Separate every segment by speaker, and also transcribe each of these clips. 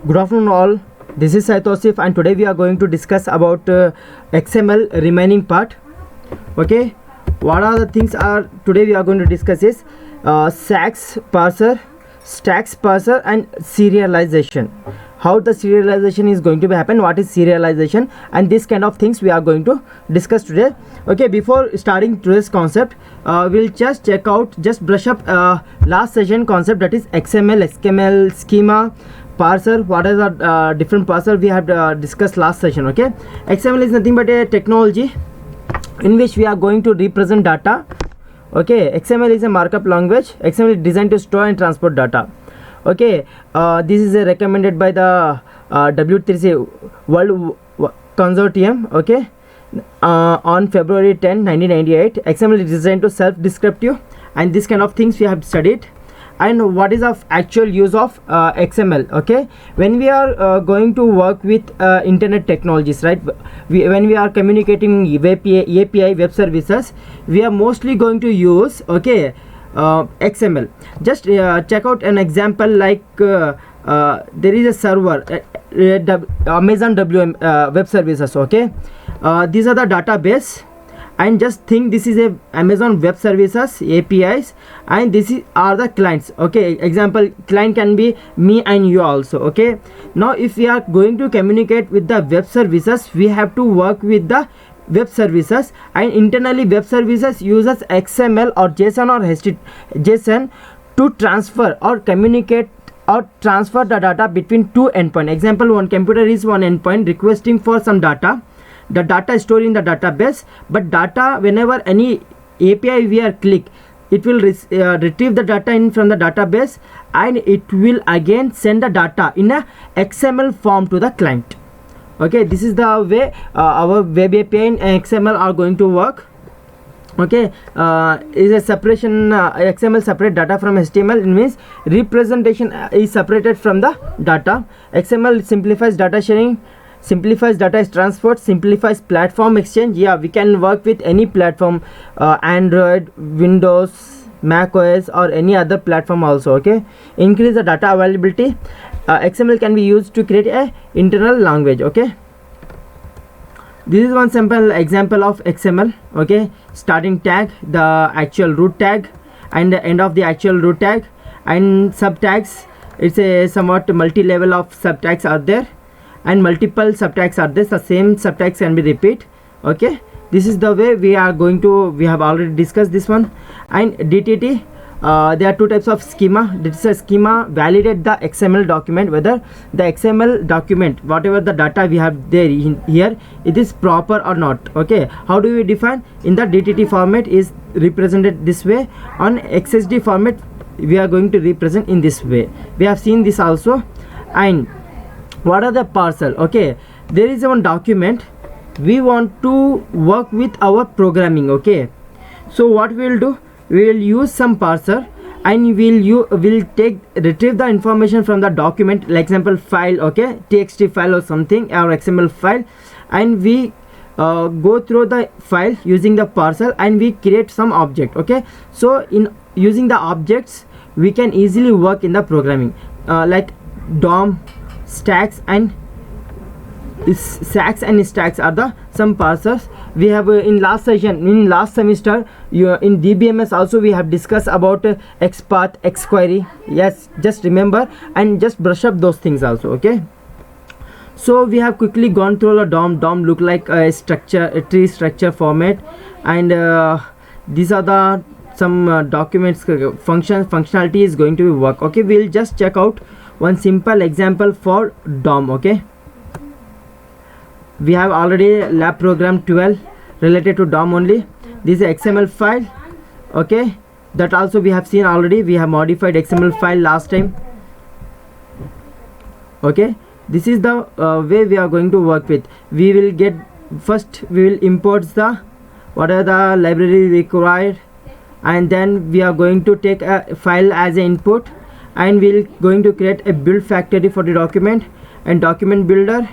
Speaker 1: Good afternoon all. This is Saitosif and today we are going to discuss about XML remaining part. Okay, what are the things are today we are going to discuss is stacks parser, and serialization. How the serialization is going to be happen, what is serialization, and this kind of things we are going to discuss today. Okay, before starting today's concept, we'll just check out, just brush up last session concept, that is XML, SKML, schema, parser. What are the different parser we have discussed last session. Okay, XML is nothing but a technology in which we are going to represent data. Okay, XML is a markup language. XML is designed to store and transport data. Okay, this is recommended by the W3C World Consortium. Okay, on February 10, 1998. XML is designed to self-descriptive, and this kind of things we have studied. And what is of actual use of XML? Okay, when we are going to work with internet technologies, right? When we are communicating API web services, we are mostly going to use XML. Just check out an example like there is a server, Amazon WM web services. Okay, these are the database, and just think this is a Amazon web services APIs, and are the clients. Okay, example client can be me and you also. Okay, now if we are going to communicate with the web services, we have to work with the web services, and internally web services uses XML or JSON or JSON to transfer or communicate or transfer the data between two endpoints. Example, one computer is one endpoint requesting for some data. The data is stored in the database, but data, whenever any API we are click, it will retrieve the data from the database, and it will again send the data in a XML form to the client. Okay, this is the way our web API and XML are going to work. Okay, is a separation, XML separate data from HTML. It means representation is separated from the data. XML simplifies data sharing, simplifies data transport, simplifies platform exchange. Yeah, we can work with any platform, Android, Windows, Mac OS, or any other platform also. Okay, increase the data availability. XML can be used to create a internal language. Okay, this is one simple example of XML. Okay, starting tag, the actual root tag, and the end of the actual root tag, and subtags. It's a somewhat multi-level of subtags are there, and multiple subtags are there. The same subtags can be repeat. Okay, this is the way we are going to, we have already discussed this one. And DTT, there are two types of schema. This is a schema validate the XML document, whether the XML document, whatever the data we have there here, it is proper or not. Okay, how do we define? In the DTT format is represented this way. On XSD format we are going to represent in this way. We have seen this also. And what are the parcel? Okay, there is one document we want to work with our programming. Okay, so what we will do, we will use some parser, and will retrieve the information from the document, like example file. Okay, txt file or something, or XML file, and we go through the file using the parser, and we create some object. Okay, so in using the objects we can easily work in the programming, like DOM, stacks and stacks are the some parsers we have in last session. In last semester, in DBMS also we have discussed about XPath, XQuery. Yes, just remember and just brush up those things also. Okay, so we have quickly gone through the DOM look like a structure, a tree structure format, and these are the some documents functionality is going to work. Okay, we'll just check out one simple example for DOM. Okay, we have already lab program 12 related to DOM only. This is a XML file. Okay, that also we have seen already. We have modified XML file last time. Okay, this is the way we are going to work with. We will get, first we will import the what are the library required, and then we are going to take a file as an input, and we'll going to create a build factory for the document and document builder.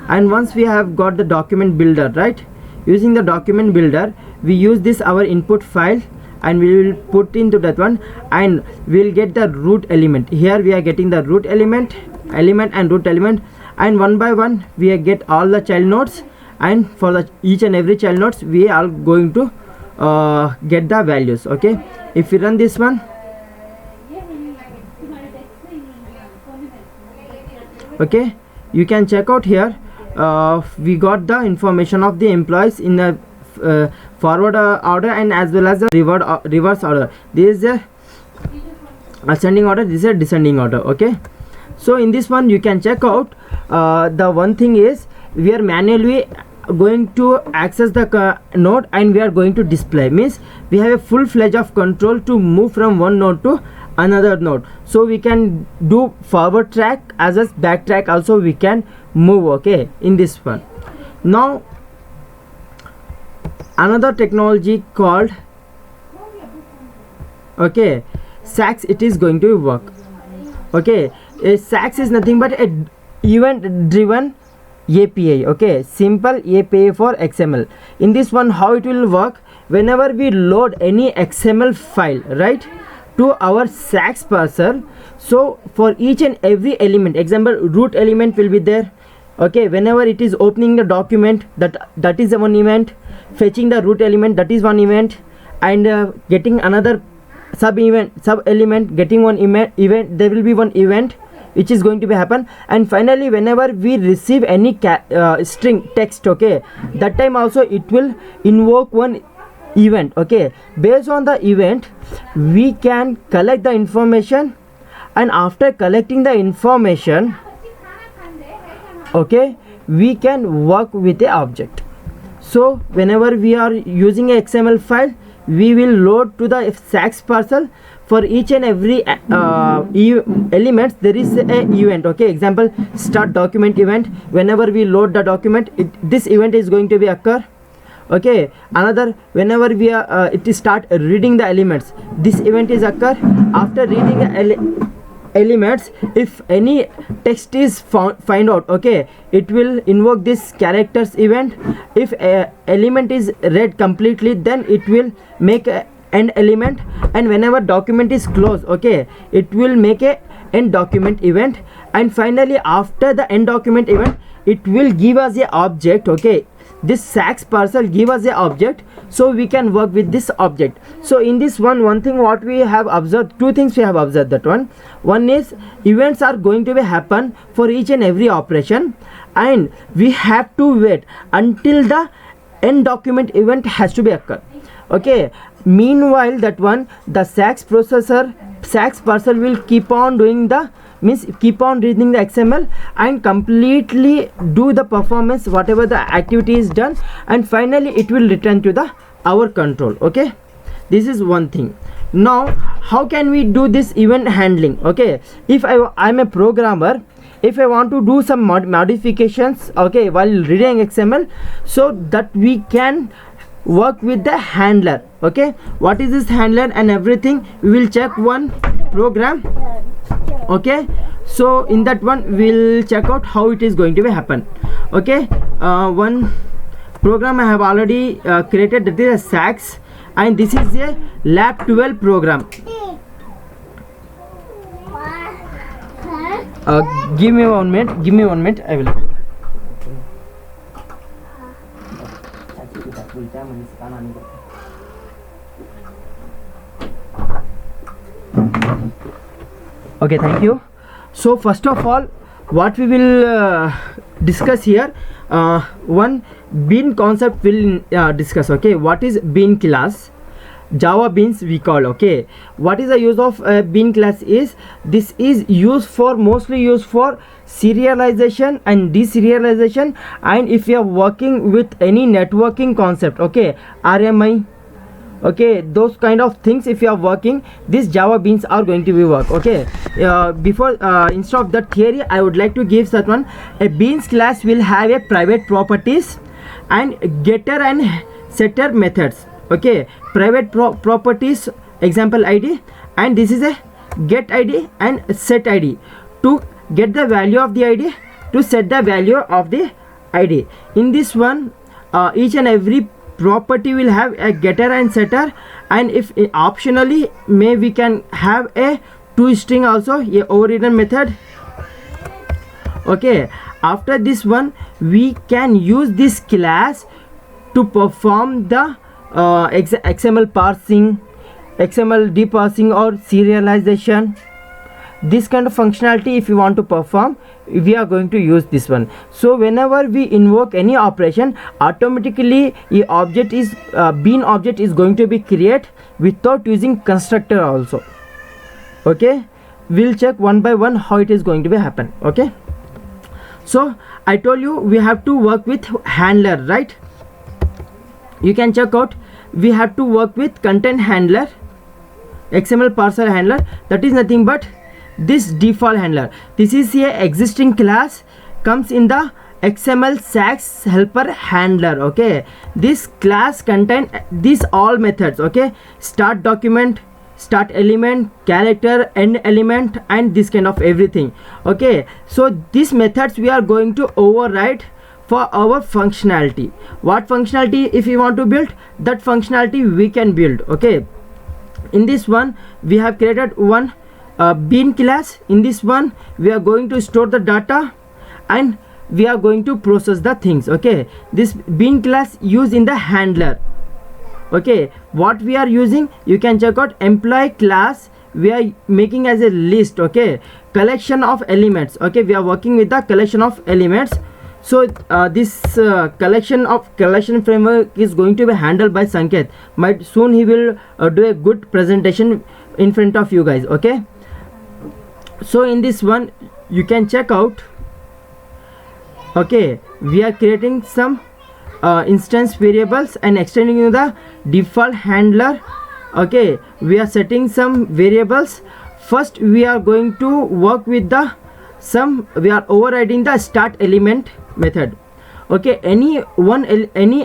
Speaker 1: And once we have got the document builder, right, using the document builder we use this our input file, and we will put into that one, and we'll get the root element. Here we are getting the root element, element and root element, and one by one we get all the child nodes, and for the each and every child nodes we are going to get the values. Okay, if we run this one, okay, you can check out here. We got the information of the employees in the forward order and as well as the reverse order. This is a ascending order, this is a descending order. Okay, so in this one you can check out the one thing is we are manually going to access the node and we are going to display, means we have a full-fledged of control to move from one node to another node. So we can do forward track as well as back track also we can move. Okay, in this one. Now another technology called, okay, SACS, it is going to work. Okay, a SACS is nothing but a event driven API. Okay, simple API for XML. In this one, how it will work, whenever we load any XML file, right, to our SACS parser, so for each and every element, example root element will be there. Okay, whenever it is opening the document, that is one event, fetching the root element, that is one event, and getting another sub element, getting one event, there will be one event which is going to be happen. And finally whenever we receive any string text, okay, that time also it will invoke one event. Okay, based on the event we can collect the information, and after collecting the information, okay, we can work with the object. So whenever we are using a XML file, we will load to the SACS parcel. For each and every elements there is a event. Okay, example start document event. Whenever we load the document, this event is going to be occur. Okay, another, whenever we are it is start reading the elements, this event is occur. After reading the elements, if any text is find out, okay, it will invoke this characters event. If a element is read completely, then it will make a end element, and whenever document is closed, okay, it will make a end document event. And finally after the end document event, it will give us a object. Okay, this SACS parcel give us a object, so we can work with this object. So in this one thing what we have observed, two things we have observed. That one is events are going to be happen for each and every operation, and we have to wait until the end document event has to be occur. Okay, meanwhile that one, the SACS parcel will keep on doing the, means keep on reading the XML and completely do the performance whatever the activity is done, and finally it will return to the our control. Okay, this is one thing. Now how can we do this event handling? Okay, if I'm a programmer, if I want to do some modifications, okay, while reading XML, so that we can work with the handler. Okay, what is this handler and everything, we will check one program. Okay, so in that one we'll check out how it is going to be happen. Okay, one program I have already created, that is a SACS, and this is a lab 12 program. Give me 1 minute, I will. Okay, thank you. So first of all, what we will discuss here, one bean concept will discuss. Okay, what is bean class? Java beans we call. Okay, what is the use of bean class is, this is mostly used for serialization and deserialization, and if you are working with any networking concept, okay, RMI, okay, those kind of things, if you are working, these Java beans are going to be work. Okay, before instead of that theory, I would like to give that one. A beans class will have a private properties and getter and setter methods. Okay, private properties, example ID, and this is a get ID and set ID to get the value of the ID, to set the value of the ID. In this one, each and every property will have a getter and setter, and if optionally we can have a toString also, a overridden method. Okay, after this one we can use this class to perform the XML parsing, XML deparsing or serialization. This kind of functionality if you want to perform, we are going to use this one. So whenever we invoke any operation, automatically a object is bean object is going to be created without using constructor also. Okay, we'll check one by one how it is going to be happen. Okay, so I told you we have to work with handler, right? You can check out, we have to work with content handler, XML parser handler, that is nothing but this default handler. This is a existing class, comes in the XML SAX helper handler. Okay, this class contain these all methods. Okay, start document, start element, character, end element, and this kind of everything. Okay, so these methods we are going to override for our functionality. What functionality if you want to build, that functionality we can build. Okay, in this one we have created one bean class. In this one we are going to store the data and we are going to process the things. Okay, this bean class used in the handler. Okay, what we are using, you can check out employee class, we are making as a list. Okay, collection of elements. Okay, we are working with the collection of elements. So this collection framework is going to be handled by Sanket. Might soon he will do a good presentation in front of you guys. Okay, so in this one you can check out. Okay, we are creating some instance variables and extending the default handler. Okay, we are setting some variables. First we are going to work with the we are overriding the start element method. Okay, any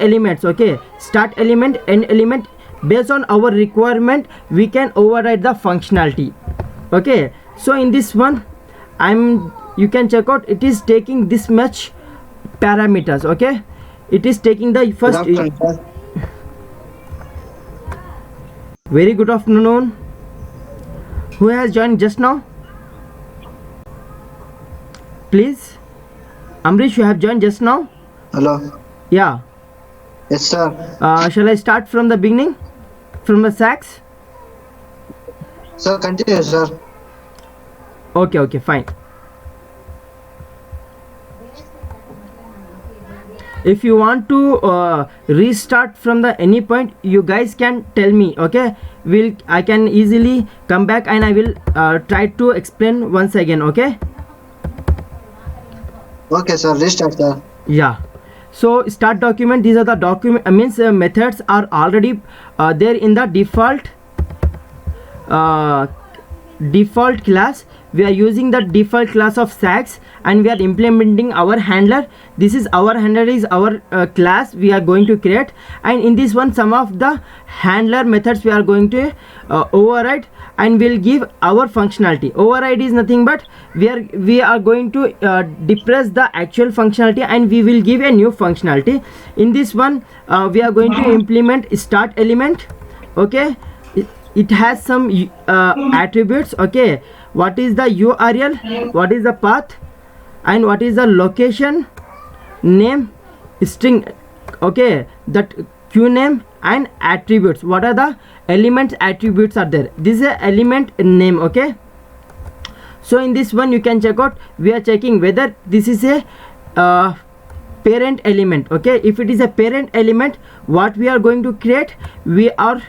Speaker 1: elements. Okay, start element, end element, based on our requirement we can override the functionality. Okay, so in this one you can check out, it is taking this much parameters. Okay, it is taking the first. Very good afternoon. Who has joined just now? Please, Amrish, you have joined just now.
Speaker 2: Hello.
Speaker 1: Yeah.
Speaker 2: Yes, sir.
Speaker 1: Shall I start from the beginning, from the SAX?
Speaker 2: Sir, continue, sir.
Speaker 1: Okay, fine. If you want to restart from the any point, you guys can tell me. Okay, I can easily come back and I will try to explain once again. Okay.
Speaker 2: Okay, sir. Restart, sir.
Speaker 1: Yeah. So start document, these are the document methods are already there in the default class. We are using the default class of SAX and we are implementing our handler. This is our handler, is our class we are going to create, and in this one some of the handler methods we are going to override and will give our functionality. Override is nothing but we are going to depress the actual functionality and we will give a new functionality. In this one we are going to implement start element. Okay, it has some attributes. Okay, what is the URL, what is the path, and what is the location, name, string. Okay, that queue name and attributes, what are the element attributes are there. This is a element name. Okay, so in this one you can check out, we are checking whether this is a parent element. Okay, if it is a parent element, what we are going to create, we are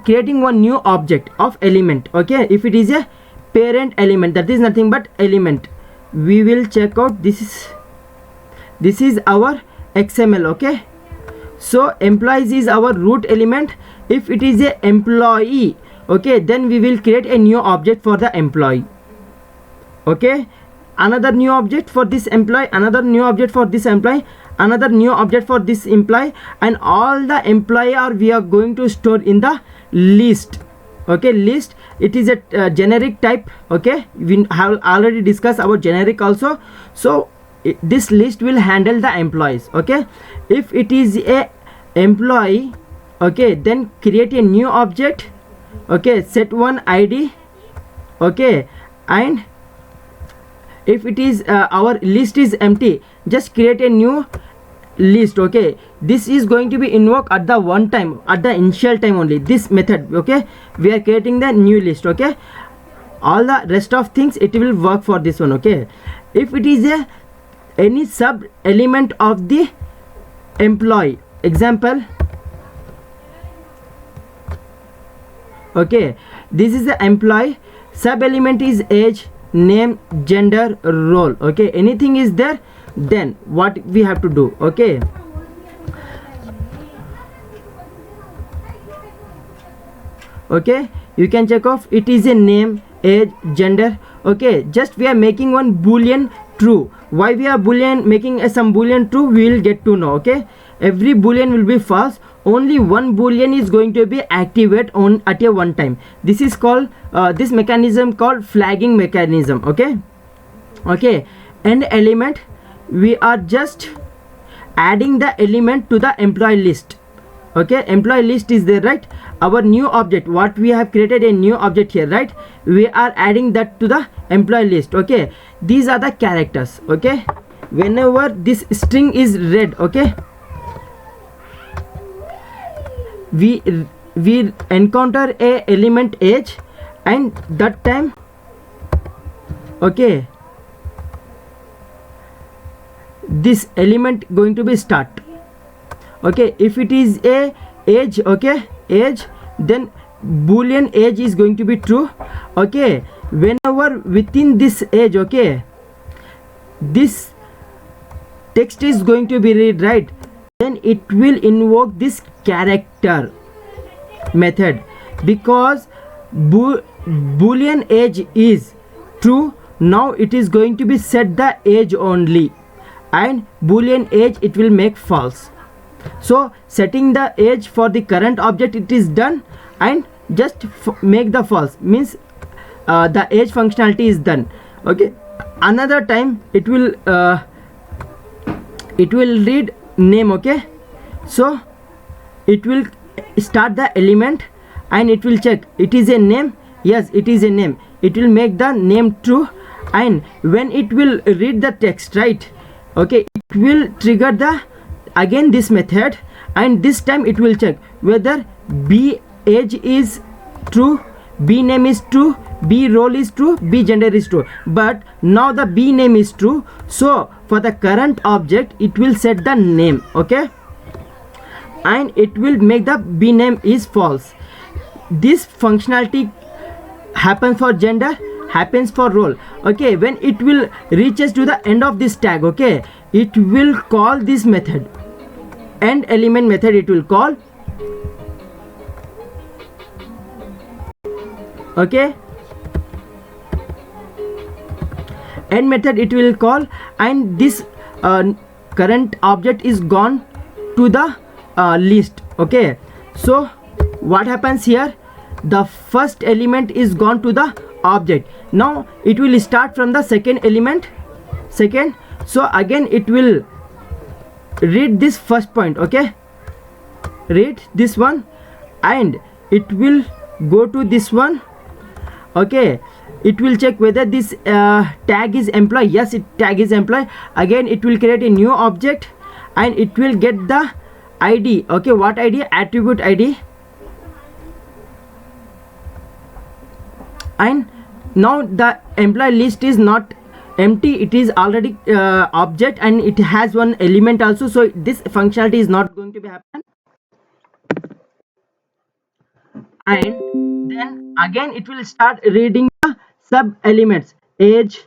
Speaker 1: creating one new object of element. Okay, if it is a parent element, that is nothing but element. We will check out, this is our XML. Okay, so employees is our root element. If it is a employee, okay, then we will create a new object for the employee. Okay, another new object for this employee, another new object for this employee, another new object for this employee, and all the employee we are going to store in the list. Okay, list, it is a generic type. Okay, we have already discussed about generic also. So this list will handle the employees. Okay, if it is a employee, okay, then create a new object. Okay, set one ID. Okay, and if it is our list is empty, just create a new list. Okay, this is going to be invoked at the one time, at the initial time only, this method. Okay, we are creating the new list. Okay, all the rest of things it will work for this one. Okay, if it is a any sub element of the employee, example, okay, this is the employee, sub element is age, name, gender, role. Okay, anything is there, then what we have to do? Okay, okay, you can check off it is a name, age, gender. Okay, just we are making one boolean true. Why we are boolean making some boolean true, we will get to know. Okay, every boolean will be false, only one boolean is going to be activate on at a one time. This is called this mechanism called flagging mechanism. Okay, okay, and element, we are just adding the element to the employee list. Okay, employee list is there, right? Our new object, what we have created a new object here, right? We are adding that to the employee list. Okay, these are the characters. Okay, whenever this string is read, okay, we encounter a element age, and that time, okay, this element going to be start. Okay, if it is a age, okay, age, then boolean age is going to be true. Okay, whenever within this age, okay, this text is going to be read, right, then it will invoke this character method, because boolean age is true. Now it is going to be set the age only, and boolean age it will make false. So setting the age for the current object it is done, and just make the false means the age functionality is done. Okay, another time it will read name. Okay, so it will start the element and it will check it is a name. Yes, it is a name. It will make the name true, and when it will read the text, right, okay, it will trigger the again this method, and this time it will check whether b age is true, b name is true, b role is true, b gender is true. But now the b name is true, so for the current object it will set the name. Okay, and it will make the b name is false. This functionality happens for gender, happens for role. Okay, when it will reaches to the end of this tag, okay, it will call this method, end element method it will call. Okay, end method it will call, and this current object is gone to the list. Okay, so what happens here, the first element is gone to the object. Now it will start from the second element, second. So again it will read this first point. Okay, read this one, and it will go to this one. Okay, it will check whether this tag is employee. Yes, it tag is employee. Again it will create a new object, and it will get the id. Okay, what id? Attribute id. And now the employee list is not empty, it is already object, and it has one element also, so this functionality is not going to be happen. And then again it will start reading the sub elements, age,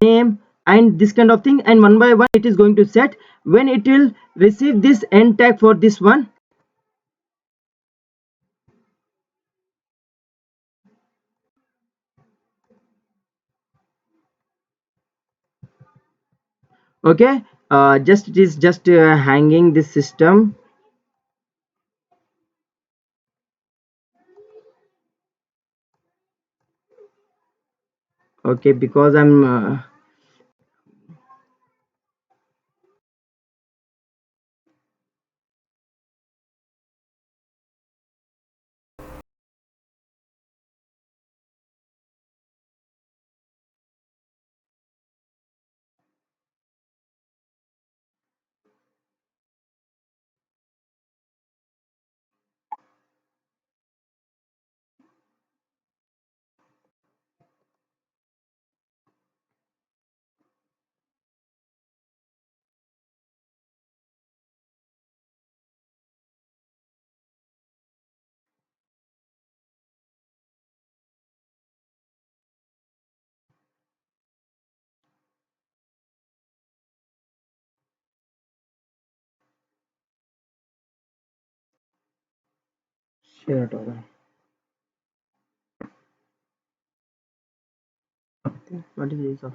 Speaker 1: name, and this kind of thing, and one by one it is going to set. When it will receive this end tag for this one, okay, just it is just hanging this system. Okay, because I'm share toggle. What is this of?